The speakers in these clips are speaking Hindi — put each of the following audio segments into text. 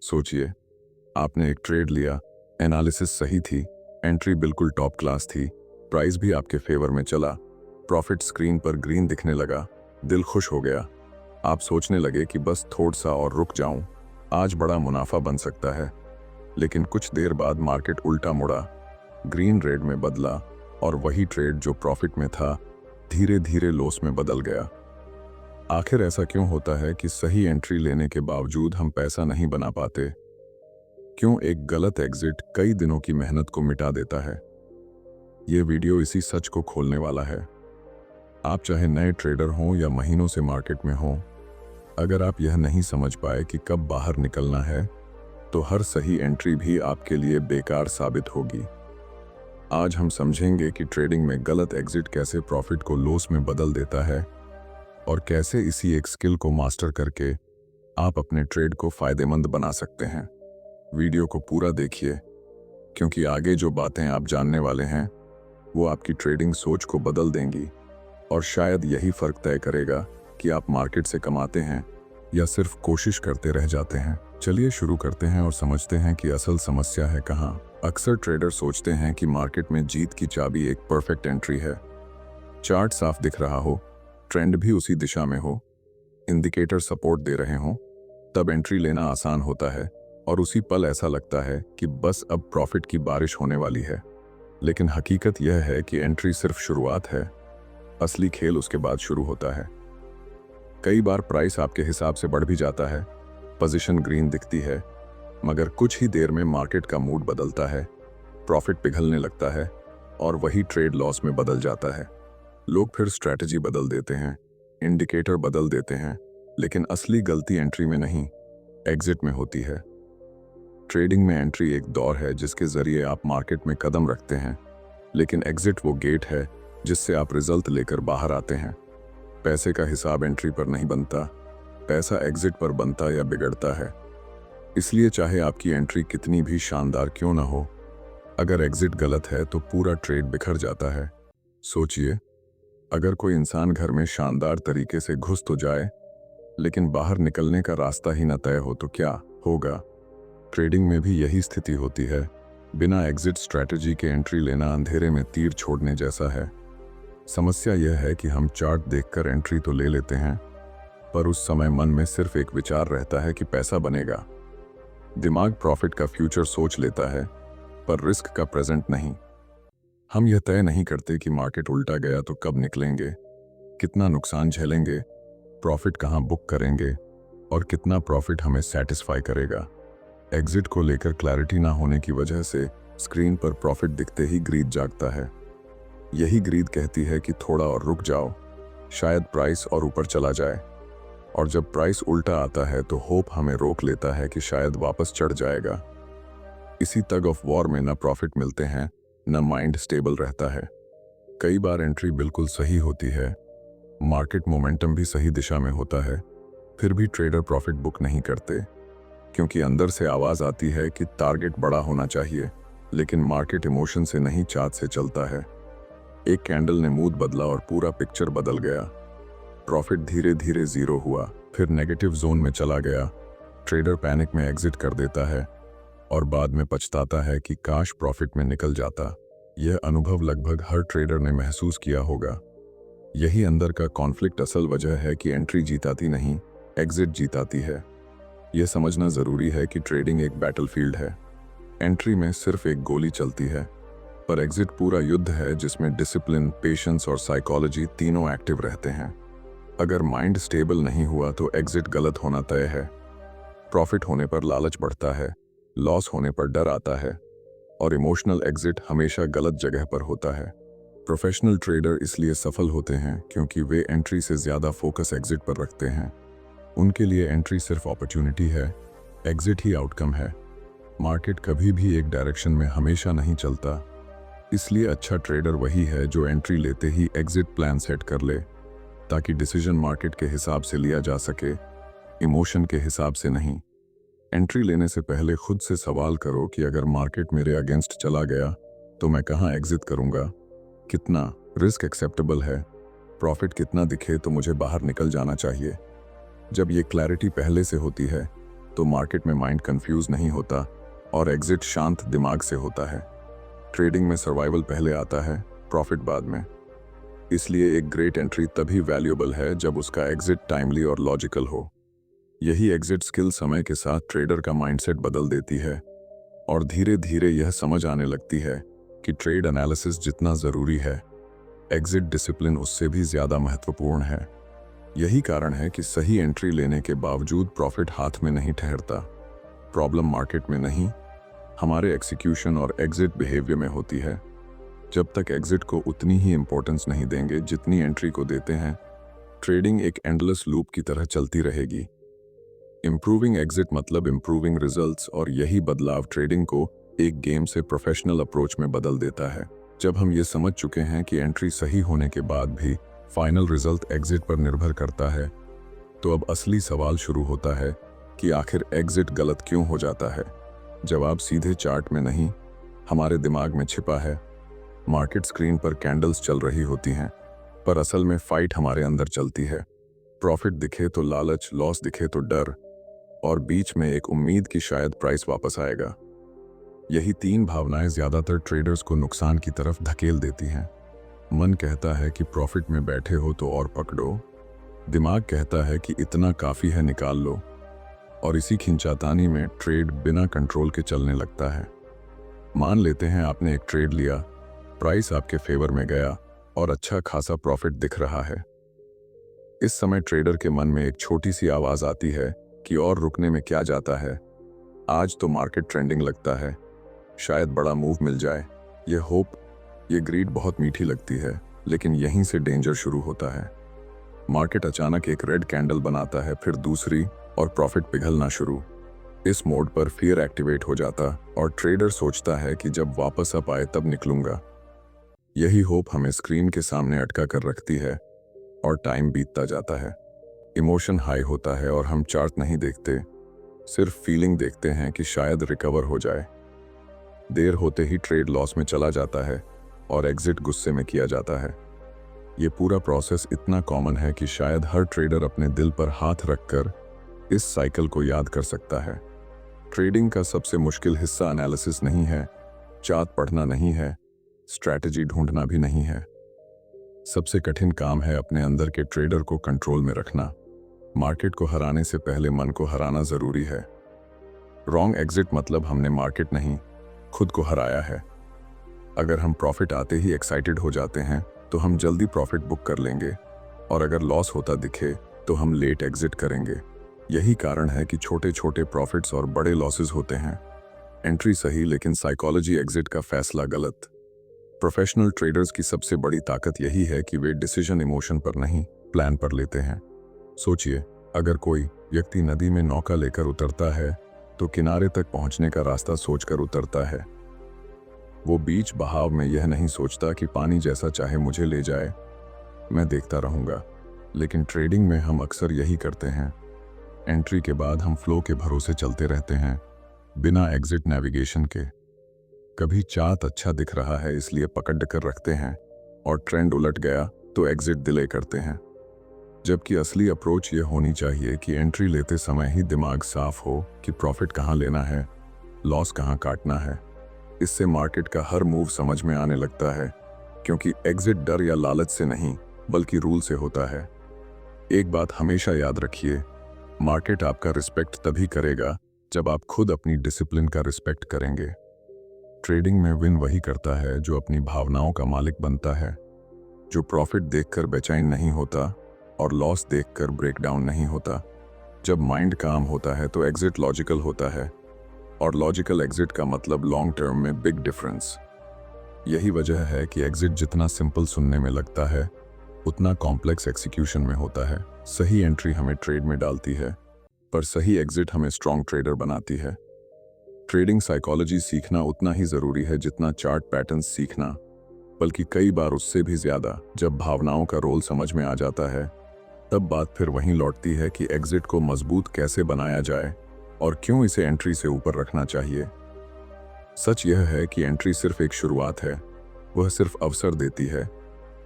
सोचिए, आपने एक ट्रेड लिया, एनालिसिस सही थी, एंट्री बिल्कुल टॉप क्लास थी, प्राइस भी आपके फेवर में चला, प्रॉफिट स्क्रीन पर ग्रीन दिखने लगा, दिल खुश हो गया। आप सोचने लगे कि बस थोड़ा सा और रुक जाऊं, आज बड़ा मुनाफा बन सकता है। लेकिन कुछ देर बाद मार्केट उल्टा मुड़ा, ग्रीन रेड में बदला और वही ट्रेड जो प्रॉफिट में था धीरे धीरे लॉस में बदल गया। आखिर ऐसा क्यों होता है कि सही एंट्री लेने के बावजूद हम पैसा नहीं बना पाते? क्यों एक गलत एग्जिट कई दिनों की मेहनत को मिटा देता है? ये वीडियो इसी सच को खोलने वाला है। आप चाहे नए ट्रेडर हों या महीनों से मार्केट में हों, अगर आप यह नहीं समझ पाए कि कब बाहर निकलना है, तो हर सही एंट्री भी आपके लिए बेकार साबित होगी। आज हम समझेंगे कि ट्रेडिंग में गलत एग्जिट कैसे प्रॉफिट को लॉस में बदल देता है और कैसे इसी एक स्किल को मास्टर करके आप अपने ट्रेड को फायदेमंद बना सकते हैं। वीडियो को पूरा देखिए, क्योंकि आगे जो बातें आप जानने वाले हैं वो आपकी ट्रेडिंग सोच को बदल देंगी और शायद यही फर्क तय करेगा कि आप मार्केट से कमाते हैं या सिर्फ कोशिश करते रह जाते हैं। चलिए शुरू करते हैं और समझते हैं कि असल समस्या है कहाँ। अक्सर ट्रेडर सोचते हैं कि मार्केट में जीत की चाबी एक परफेक्ट एंट्री है। चार्ट साफ दिख रहा हो, ट्रेंड भी उसी दिशा में हो, इंडिकेटर सपोर्ट दे रहे हों, तब एंट्री लेना आसान होता है और उसी पल ऐसा लगता है कि बस अब प्रॉफिट की बारिश होने वाली है। लेकिन हकीकत यह है कि एंट्री सिर्फ शुरुआत है, असली खेल उसके बाद शुरू होता है। कई बार प्राइस आपके हिसाब से बढ़ भी जाता है, पोजीशन ग्रीन दिखती है, मगर कुछ ही देर में मार्केट का मूड बदलता है, प्रॉफिट पिघलने लगता है और वही ट्रेड लॉस में बदल जाता है। लोग फिर स्ट्रैटेजी बदल देते हैं, इंडिकेटर बदल देते हैं, लेकिन असली गलती एंट्री में नहीं, एग्जिट में होती है। ट्रेडिंग में एंट्री एक दौर है जिसके जरिए आप मार्केट में कदम रखते हैं, लेकिन एग्जिट वो गेट है जिससे आप रिजल्ट लेकर बाहर आते हैं। पैसे का हिसाब एंट्री पर नहीं बनता, पैसा एग्जिट पर बनता या बिगड़ता है। इसलिए चाहे आपकी एंट्री कितनी भी शानदार क्यों ना हो, अगर एग्जिट गलत है तो पूरा ट्रेड बिखर जाता है। सोचिए, अगर कोई इंसान घर में शानदार तरीके से घुस तो जाए, लेकिन बाहर निकलने का रास्ता ही न तय हो तो क्या होगा? ट्रेडिंग में भी यही स्थिति होती है। बिना एग्जिट स्ट्रैटेजी के एंट्री लेना अंधेरे में तीर छोड़ने जैसा है। समस्या यह है कि हम चार्ट देखकर एंट्री तो ले लेते हैं, पर उस समय मन में सिर्फ एक विचार रहता है कि पैसा बनेगा। दिमाग प्रॉफिट का फ्यूचर सोच लेता है, पर रिस्क का प्रेजेंट नहीं। हम यह तय नहीं करते कि मार्केट उल्टा गया तो कब निकलेंगे, कितना नुकसान झेलेंगे, प्रॉफिट कहां बुक करेंगे और कितना प्रॉफिट हमें सेटिस्फाई करेगा। एग्जिट को लेकर क्लैरिटी ना होने की वजह से स्क्रीन पर प्रॉफिट दिखते ही ग्रीड जागता है। यही ग्रीड कहती है कि थोड़ा और रुक जाओ, शायद प्राइस और ऊपर चला जाए। और जब प्राइस उल्टा आता है तो होप हमें रोक लेता है कि शायद वापस चढ़ जाएगा। इसी टग ऑफ वॉर में न प्रॉफिट मिलते हैं, न माइंड स्टेबल रहता है। कई बार एंट्री बिल्कुल सही होती है, मार्केट मोमेंटम भी सही दिशा में होता है, फिर भी ट्रेडर प्रॉफिट बुक नहीं करते, क्योंकि अंदर से आवाज आती है कि टारगेट बड़ा होना चाहिए, लेकिन मार्केट इमोशन से नहीं चार्ट से चलता है। एक कैंडल ने मूड बदला और पूरा पिक्चर बदल गया। प्रॉफिट धीरे धीरे जीरो हुआ, फिर नेगेटिव जोन में चला गया। ट्रेडर पैनिक में एग्जिट कर देता है और बाद में पछताता है कि काश प्रॉफिट में निकल जाता। यह अनुभव लगभग हर ट्रेडर ने महसूस किया होगा। यही अंदर का कॉन्फ्लिक्ट असल वजह है कि एंट्री जीताती नहीं, एग्जिट जीताती है। यह समझना जरूरी है कि ट्रेडिंग एक बैटलफील्ड है। एंट्री में सिर्फ एक गोली चलती है, पर एग्जिट पूरा युद्ध है जिसमें डिसिप्लिन, पेशेंस और साइकोलॉजी तीनों एक्टिव रहते हैं। अगर माइंड स्टेबल नहीं हुआ तो एग्जिट गलत होना तय है। प्रॉफिट होने पर लालच बढ़ता है, लॉस होने पर डर आता है और इमोशनल एग्जिट हमेशा गलत जगह पर होता है। प्रोफेशनल ट्रेडर इसलिए सफल होते हैं क्योंकि वे एंट्री से ज्यादा फोकस एग्जिट पर रखते हैं। उनके लिए एंट्री सिर्फ अपॉर्चुनिटी है, एग्जिट ही आउटकम है। मार्केट कभी भी एक डायरेक्शन में हमेशा नहीं चलता, इसलिए अच्छा ट्रेडर वही है जो एंट्री लेते ही एग्जिट प्लान सेट कर ले, ताकि डिसीजन मार्केट के हिसाब से लिया जा सके, इमोशन के हिसाब से नहीं। एंट्री लेने से पहले खुद से सवाल करो कि अगर मार्केट मेरे अगेंस्ट चला गया तो मैं कहां एग्जिट करूंगा, कितना रिस्क एक्सेप्टेबल है, प्रॉफिट कितना दिखे तो मुझे बाहर निकल जाना चाहिए। जब ये क्लैरिटी पहले से होती है तो मार्केट में माइंड कंफ्यूज नहीं होता और एग्जिट शांत दिमाग से होता है। ट्रेडिंग में सर्वाइवल पहले आता है, प्रॉफिट बाद में। इसलिए एक ग्रेट एंट्री तभी वैल्यूएबल है जब उसका एग्जिट टाइमली और लॉजिकल हो। यही एग्जिट स्किल समय के साथ ट्रेडर का माइंडसेट बदल देती है और धीरे धीरे यह समझ आने लगती है कि ट्रेड एनालिसिस जितना ज़रूरी है, एग्जिट डिसिप्लिन उससे भी ज़्यादा महत्वपूर्ण है। यही कारण है कि सही एंट्री लेने के बावजूद प्रॉफिट हाथ में नहीं ठहरता। प्रॉब्लम मार्केट में नहीं, हमारे एक्सिक्यूशन और एग्जिट बिहेवियर में होती है। जब तक एग्जिट को उतनी ही इंपॉर्टेंस नहीं देंगे जितनी एंट्री को देते हैं, ट्रेडिंग एक एंडलेस लूप की तरह चलती रहेगी। इम्प्रूविंग एग्जिट मतलब इम्प्रूविंग रिजल्ट्स, और यही बदलाव ट्रेडिंग को एक गेम से प्रोफेशनल अप्रोच में बदल देता है। जब हम ये समझ चुके हैं कि एंट्री सही होने के बाद भी फाइनल रिजल्ट एग्जिट पर निर्भर करता है, तो अब असली सवाल शुरू होता है कि आखिर एग्जिट गलत क्यों हो जाता है। जवाब सीधे चार्ट में नहीं, हमारे दिमाग में छिपा है। मार्केट स्क्रीन पर कैंडल्स चल रही होती हैं, पर असल में फाइट हमारे अंदर चलती है। प्रॉफिट दिखे तो लालच, लॉस दिखे तो डर, और बीच में एक उम्मीद कि शायद प्राइस वापस आएगा। यही तीन भावनाएं ज्यादातर ट्रेडर्स को नुकसान की तरफ धकेल देती हैं। मन कहता है कि प्रॉफिट में बैठे हो तो और पकड़ो, दिमाग कहता है कि इतना काफी है, निकाल लो, और इसी खिंचातानी में ट्रेड बिना कंट्रोल के चलने लगता है। मान लेते हैं आपने एक ट्रेड लिया, प्राइस आपके फेवर में गया और अच्छा खासा प्रॉफिट दिख रहा है। इस समय ट्रेडर के मन में एक छोटी सी आवाज आती है कि और रुकने में क्या जाता है, आज तो मार्केट ट्रेंडिंग लगता है, शायद बड़ा मूव मिल जाए। ये होप, ये ग्रीड बहुत मीठी लगती है, लेकिन यहीं से डेंजर शुरू होता है। मार्केट अचानक एक रेड कैंडल बनाता है, फिर दूसरी, और प्रॉफिट पिघलना शुरू। इस मोड पर फियर एक्टिवेट हो जाता और ट्रेडर सोचता है कि जब वापस अप आए तब निकलूंगा। यही होप हमें स्क्रीन के सामने अटका कर रखती है और टाइम बीतता जाता है। इमोशन हाई होता है और हम चार्ट नहीं देखते, सिर्फ फीलिंग देखते हैं कि शायद रिकवर हो जाए। देर होते ही ट्रेड लॉस में चला जाता है और एग्जिट गुस्से में किया जाता है। ये पूरा प्रोसेस इतना कॉमन है कि शायद हर ट्रेडर अपने दिल पर हाथ रखकर इस साइकिल को याद कर सकता है। ट्रेडिंग का सबसे मुश्किल हिस्सा एनालिसिस नहीं है, चार्ट पढ़ना नहीं है, स्ट्रैटेजी ढूंढना भी नहीं है। सबसे कठिन काम है अपने अंदर के ट्रेडर को कंट्रोल में रखना। मार्केट को हराने से पहले मन को हराना जरूरी है। रॉन्ग एग्जिट मतलब हमने मार्केट नहीं, खुद को हराया है। अगर हम प्रॉफिट आते ही एक्साइटेड हो जाते हैं तो हम जल्दी प्रॉफिट बुक कर लेंगे, और अगर लॉस होता दिखे तो हम लेट एग्जिट करेंगे। यही कारण है कि छोटे छोटे प्रॉफिट्स और बड़े लॉसेस होते हैं। एंट्री सही, लेकिन साइकोलॉजी एग्जिट का फैसला गलत। प्रोफेशनल ट्रेडर्स की सबसे बड़ी ताकत यही है कि वे डिसीजन इमोशन पर नहीं, प्लान पर लेते हैं। सोचिए, अगर कोई व्यक्ति नदी में नौका लेकर उतरता है तो किनारे तक पहुंचने का रास्ता सोचकर उतरता है। वो बीच बहाव में यह नहीं सोचता कि पानी जैसा चाहे मुझे ले जाए, मैं देखता रहूंगा। लेकिन ट्रेडिंग में हम अक्सर यही करते हैं। एंट्री के बाद हम फ्लो के भरोसे चलते रहते हैं, बिना एग्जिट नेविगेशन के। कभी चार्ट अच्छा दिख रहा है इसलिए पकड़ कर रखते हैं, और ट्रेंड उलट गया तो एग्जिट डिले करते हैं। जबकि असली अप्रोच ये होनी चाहिए कि एंट्री लेते समय ही दिमाग साफ हो कि प्रॉफिट कहाँ लेना है, लॉस कहाँ काटना है। इससे मार्केट का हर मूव समझ में आने लगता है, क्योंकि एग्जिट डर या लालच से नहीं बल्कि रूल से होता है। एक बात हमेशा याद रखिए, मार्केट आपका रिस्पेक्ट तभी करेगा जब आप खुद अपनी डिसिप्लिन का रिस्पेक्ट करेंगे। ट्रेडिंग में विन वही करता है जो अपनी भावनाओं का मालिक बनता है, जो प्रॉफिट देखकर बेचैन नहीं होता और लॉस देखकर ब्रेकडाउन नहीं होता। जब माइंड काम होता है तो एग्जिट लॉजिकल होता है, और लॉजिकल एग्जिट का मतलब लॉन्ग टर्म में बिग डिफरेंस। यही वजह है कि एग्जिट जितना सिंपल सुनने में लगता है, उतना कॉम्प्लेक्स एक्सिक्यूशन में होता है। सही एंट्री हमें ट्रेड में डालती है, पर सही एग्जिट हमें स्ट्रॉन्ग ट्रेडर बनाती है। ट्रेडिंग साइकोलॉजी सीखना उतना ही जरूरी है जितना चार्ट पैटर्न्स सीखना, बल्कि कई बार उससे भी ज्यादा। जब भावनाओं का रोल समझ में आ जाता है, तब बात फिर वहीं लौटती है कि एग्जिट को मजबूत कैसे बनाया जाए और क्यों इसे एंट्री से ऊपर रखना चाहिए। सच यह है कि एंट्री सिर्फ एक शुरुआत है, वह सिर्फ अवसर देती है,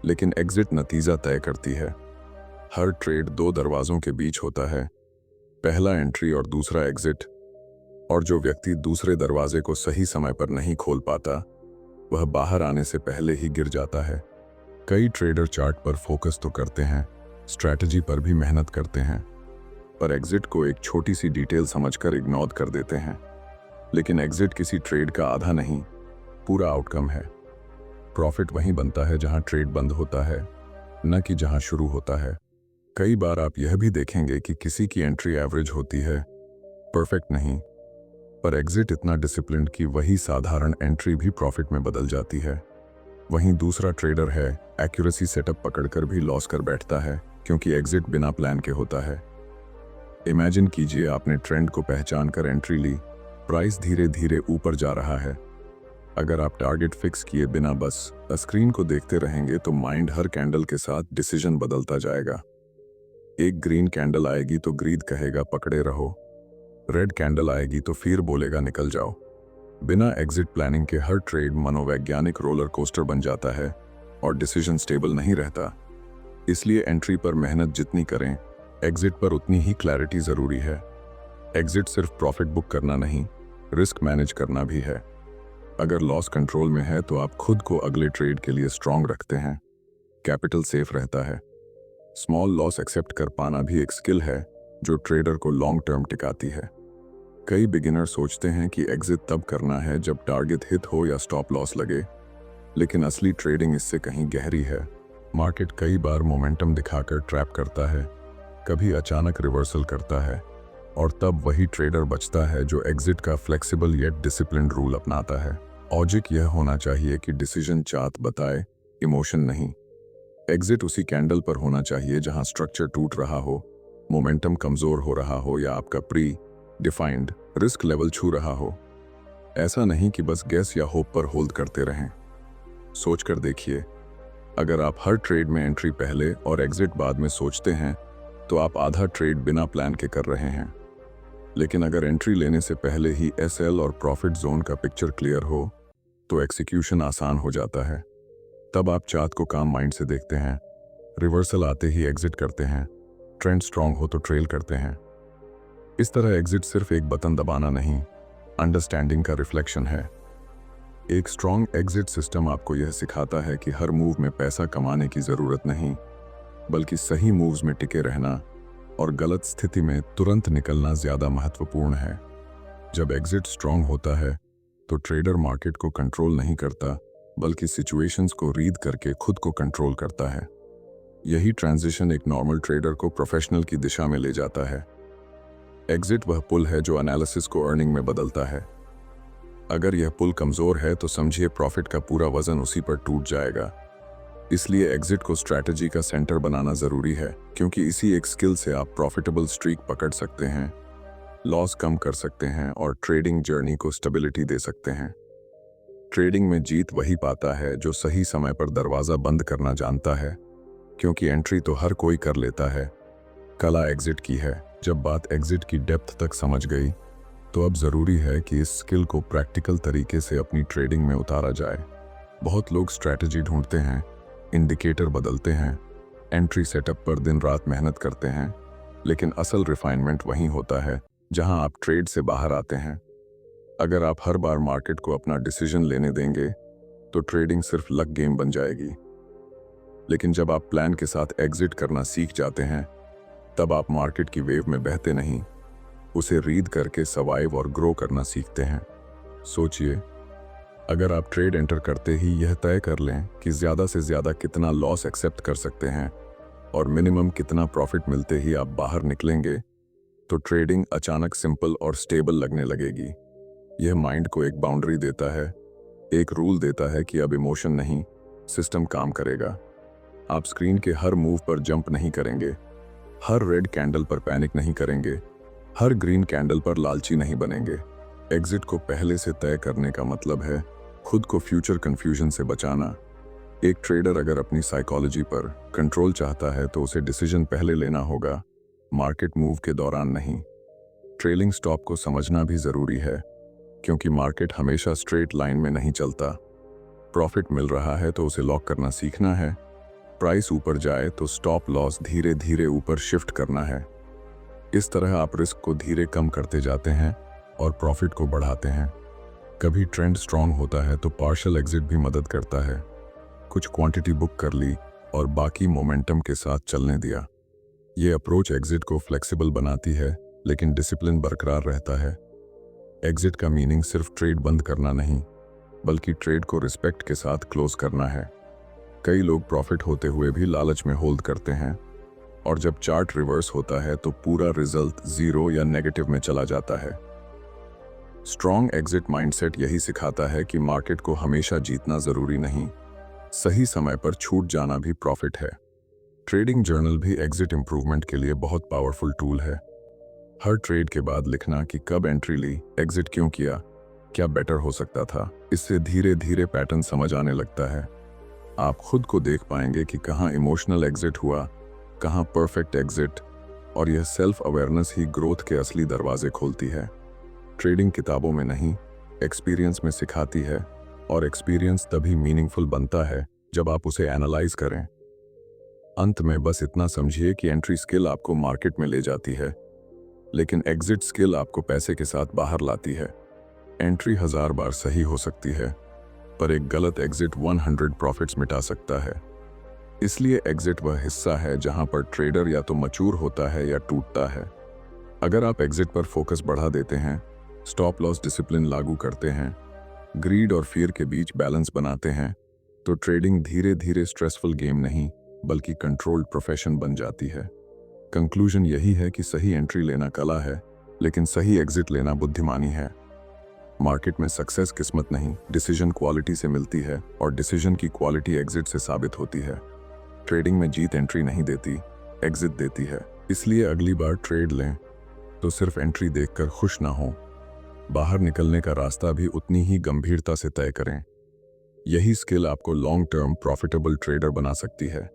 लेकिन एग्जिट नतीजा तय करती है। हर ट्रेड दो दरवाजों के बीच होता है। पहला एंट्री और दूसरा एग्जिट, और जो व्यक्ति दूसरे दरवाजे को सही समय पर नहीं खोल पाता वह बाहर आने से पहले ही गिर जाता है। कई ट्रेडर चार्ट पर फोकस तो करते हैं, स्ट्रैटेजी पर भी मेहनत करते हैं, पर एग्जिट को एक छोटी सी डिटेल समझकर इग्नोर कर देते हैं। लेकिन एग्जिट किसी ट्रेड का आधा नहीं, पूरा आउटकम है। प्रॉफिट वहीं बनता है जहां ट्रेड बंद होता है, न कि जहां शुरू होता है। कई बार आप यह भी देखेंगे कि किसी की एंट्री एवरेज होती है, परफेक्ट नहीं, पर एग्जिट इतना डिसिप्लिन्ड कि वही साधारण एंट्री भी प्रॉफिट में बदल जाती है। वहीं दूसरा ट्रेडर है, एक्यूरेसी सेटअप पकड़कर भी लॉस कर बैठता है क्योंकि एग्जिट बिना प्लान के होता है। इमेजिन कीजिए आपने ट्रेंड को पहचान कर एंट्री ली, प्राइस धीरे धीरे ऊपर जा रहा है। अगर आप टारगेट फिक्स किए बिना बस स्क्रीन को देखते रहेंगे तो माइंड हर कैंडल के साथ डिसीजन बदलता जाएगा। एक ग्रीन कैंडल आएगी तो ग्रीड कहेगा पकड़े रहो, रेड कैंडल आएगी तो फिर बोलेगा निकल जाओ। बिना एग्जिट प्लानिंग के हर ट्रेड मनोवैज्ञानिक रोलर कोस्टर बन जाता है और डिसीजन स्टेबल नहीं रहता। इसलिए एंट्री पर मेहनत जितनी करें, एग्जिट पर उतनी ही क्लैरिटी जरूरी है। एग्जिट सिर्फ प्रॉफिट बुक करना नहीं, रिस्क मैनेज करना भी है। अगर लॉस कंट्रोल में है तो आप खुद को अगले ट्रेड के लिए स्ट्रांग रखते हैं, कैपिटल सेफ रहता है। स्मॉल लॉस एक्सेप्ट कर पाना भी एक स्किल है जो ट्रेडर को लॉन्ग टर्म टिकाती है। कई बिगिनर सोचते हैं कि एग्जिट तब करना है जब टारगेट हिट हो या स्टॉप लॉस लगे, लेकिन असली ट्रेडिंग इससे कहीं गहरी है। मार्केट कई बार मोमेंटम दिखाकर ट्रैप करता है, कभी अचानक रिवर्सल करता है, और तब वही ट्रेडर बचता है जो एग्जिट का फ्लेक्सिबल येट डिसिप्लिन्ड रूल अपनाता है। लॉजिक यह होना चाहिए कि डिसीजन चार्ट बताए, इमोशन नहीं। एग्जिट उसी कैंडल पर होना चाहिए जहां स्ट्रक्चर टूट रहा हो, मोमेंटम कमजोर हो रहा हो या आपका प्री डिफाइंड रिस्क लेवल छू रहा हो। ऐसा नहीं कि बस गैस या होप पर होल्ड करते रहें। सोचकर देखिए, अगर आप हर ट्रेड में एंट्री पहले और एग्जिट बाद में सोचते हैं तो आप आधा ट्रेड बिना प्लान के कर रहे हैं। लेकिन अगर एंट्री लेने से पहले ही एसएल और प्रॉफिट जोन का पिक्चर क्लियर हो तो एक्सिक्यूशन आसान हो जाता है। तब आप चार्ट को काम माइंड से देखते हैं, रिवर्सल आते ही एग्जिट करते हैं, ट्रेंड स्ट्रांग हो तो ट्रेल करते हैं। इस तरह एग्जिट सिर्फ एक बटन दबाना नहीं, अंडरस्टैंडिंग का रिफ्लेक्शन है। एक स्ट्रांग एग्जिट सिस्टम आपको यह सिखाता है कि हर मूव में पैसा कमाने की जरूरत नहीं, बल्कि सही मूव्स में टिके रहना और गलत स्थिति में तुरंत निकलना ज्यादा महत्वपूर्ण है। जब एग्जिट स्ट्रांग होता है तो ट्रेडर मार्केट को कंट्रोल नहीं करता, बल्कि सिचुएशंस को रीड करके खुद को कंट्रोल करता है। यही ट्रांजिशन एक नॉर्मल ट्रेडर को प्रोफेशनल की दिशा में ले जाता है। एग्जिट वह पुल है जो एनालिसिस को अर्निंग में बदलता है। अगर यह पुल कमजोर है तो समझिए प्रॉफिट का पूरा वजन उसी पर टूट जाएगा। इसलिए एग्जिट को स्ट्रैटेजी का सेंटर बनाना जरूरी है, क्योंकि इसी एक स्किल से आप प्रॉफिटेबल स्ट्रीक पकड़ सकते हैं, लॉस कम कर सकते हैं और ट्रेडिंग जर्नी को स्टेबिलिटी दे सकते हैं। ट्रेडिंग में जीत वही पाता है जो सही समय पर दरवाजा बंद करना जानता है, क्योंकि एंट्री तो हर कोई कर लेता है, कला एग्जिट की है। जब बात एग्जिट की डेप्थ तक समझ गई तो अब जरूरी है कि इस स्किल को प्रैक्टिकल तरीके से अपनी ट्रेडिंग में उतारा जाए। बहुत लोग स्ट्रैटेजी ढूंढते हैं, इंडिकेटर बदलते हैं, एंट्री सेटअप पर दिन रात मेहनत करते हैं, लेकिन असल रिफाइनमेंट वहीं होता है जहां आप ट्रेड से बाहर आते हैं। अगर आप हर बार मार्केट को अपना डिसीजन लेने देंगे तो ट्रेडिंग सिर्फ लक गेम बन जाएगी। लेकिन जब आप प्लान के साथ एग्जिट करना सीख जाते हैं तब आप मार्केट की वेव में बहते नहीं, उसे रीड करके सर्वाइव और ग्रो करना सीखते हैं। सोचिए, अगर आप ट्रेड एंटर करते ही यह तय कर लें कि ज़्यादा से ज़्यादा कितना लॉस एक्सेप्ट कर सकते हैं और मिनिमम कितना प्रॉफिट मिलते ही आप बाहर निकलेंगे, तो ट्रेडिंग अचानक सिंपल और स्टेबल लगने लगेगी। यह माइंड को एक बाउंड्री देता है, एक रूल देता है कि अब इमोशन नहीं, सिस्टम काम करेगा। आप स्क्रीन के हर मूव पर जंप नहीं करेंगे, हर रेड कैंडल पर पैनिक नहीं करेंगे, हर ग्रीन कैंडल पर लालची नहीं बनेंगे। एग्जिट को पहले से तय करने का मतलब है खुद को फ्यूचर कंफ्यूजन से बचाना। एक ट्रेडर अगर अपनी साइकोलॉजी पर कंट्रोल चाहता है तो उसे डिसीजन पहले लेना होगा, मार्केट मूव के दौरान नहीं। ट्रेलिंग स्टॉप को समझना भी जरूरी है, क्योंकि मार्केट हमेशा स्ट्रेट लाइन में नहीं चलता। प्रॉफिट मिल रहा है तो उसे लॉक करना सीखना है, प्राइस ऊपर जाए तो स्टॉप लॉस धीरे धीरे ऊपर शिफ्ट करना है। इस तरह आप रिस्क को धीरे कम करते जाते हैं और प्रॉफिट को बढ़ाते हैं। कभी ट्रेंड स्ट्रांग होता है तो पार्शियल एग्जिट भी मदद करता है। कुछ क्वांटिटी बुक कर ली और बाकी मोमेंटम के साथ चलने दिया। ये अप्रोच एग्जिट को फ्लेक्सिबल बनाती है, लेकिन डिसिप्लिन बरकरार रहता है। एग्जिट का मीनिंग सिर्फ ट्रेड बंद करना नहीं, बल्कि ट्रेड को रिस्पेक्ट के साथ क्लोज करना है। कई लोग प्रॉफिट होते हुए भी लालच में होल्ड करते हैं, और जब चार्ट रिवर्स होता है तो पूरा रिजल्ट जीरो या नेगेटिव में चला जाता है। स्ट्रॉन्ग एग्जिट माइंडसेट यही सिखाता है कि मार्केट को हमेशा जीतना जरूरी नहीं, सही समय पर छूट जाना भी प्रॉफिट है। ट्रेडिंग जर्नल भी एग्जिट इंप्रूवमेंट के लिए बहुत पावरफुल टूल है। हर ट्रेड के बाद लिखना कि कब एंट्री ली, एग्जिट क्यों किया, क्या बेटर हो सकता था। इससे धीरे धीरे पैटर्न समझ आने लगता है। आप खुद को देख पाएंगे कि कहाँ इमोशनल एग्जिट हुआ, कहाँ परफेक्ट एग्जिट, और यह सेल्फ अवेयरनेस ही ग्रोथ के असली दरवाजे खोलती है। ट्रेडिंग किताबों में नहीं, एक्सपीरियंस में सिखाती है, और एक्सपीरियंस तभी मीनिंगफुल बनता है जब आप उसे एनालाइज करें। अंत में बस इतना समझिए कि एंट्री स्किल आपको मार्केट में ले जाती है, लेकिन एग्जिट स्किल आपको पैसे के साथ बाहर लाती है। एंट्री 1000 बार सही हो सकती है, पर एक गलत एग्जिट 100 प्रॉफिट्स मिटा सकता है। इसलिए एग्जिट वह हिस्सा है जहां पर ट्रेडर या तो मैच्योर होता है या टूटता है। अगर आप एग्जिट पर फोकस बढ़ा देते हैं, स्टॉप लॉस डिसिप्लिन लागू करते हैं, ग्रीड और फियर के बीच बैलेंस बनाते हैं, तो ट्रेडिंग धीरे धीरे स्ट्रेसफुल गेम नहीं, बल्कि कंट्रोल्ड प्रोफेशन बन जाती है। कंक्लूजन यही है कि सही एंट्री लेना कला है, लेकिन सही एग्जिट लेना बुद्धिमानी है। मार्केट में सक्सेस किस्मत नहीं, डिसीजन क्वालिटी से मिलती है, और डिसीजन की क्वालिटी एग्जिट से साबित होती है। ट्रेडिंग में जीत एंट्री नहीं देती, एग्जिट देती है। इसलिए अगली बार ट्रेड लें तो सिर्फ एंट्री देखकर खुश ना हो, बाहर निकलने का रास्ता भी उतनी ही गंभीरता से तय करें। यही स्किल आपको लॉन्ग टर्म प्रॉफिटेबल ट्रेडर बना सकती है।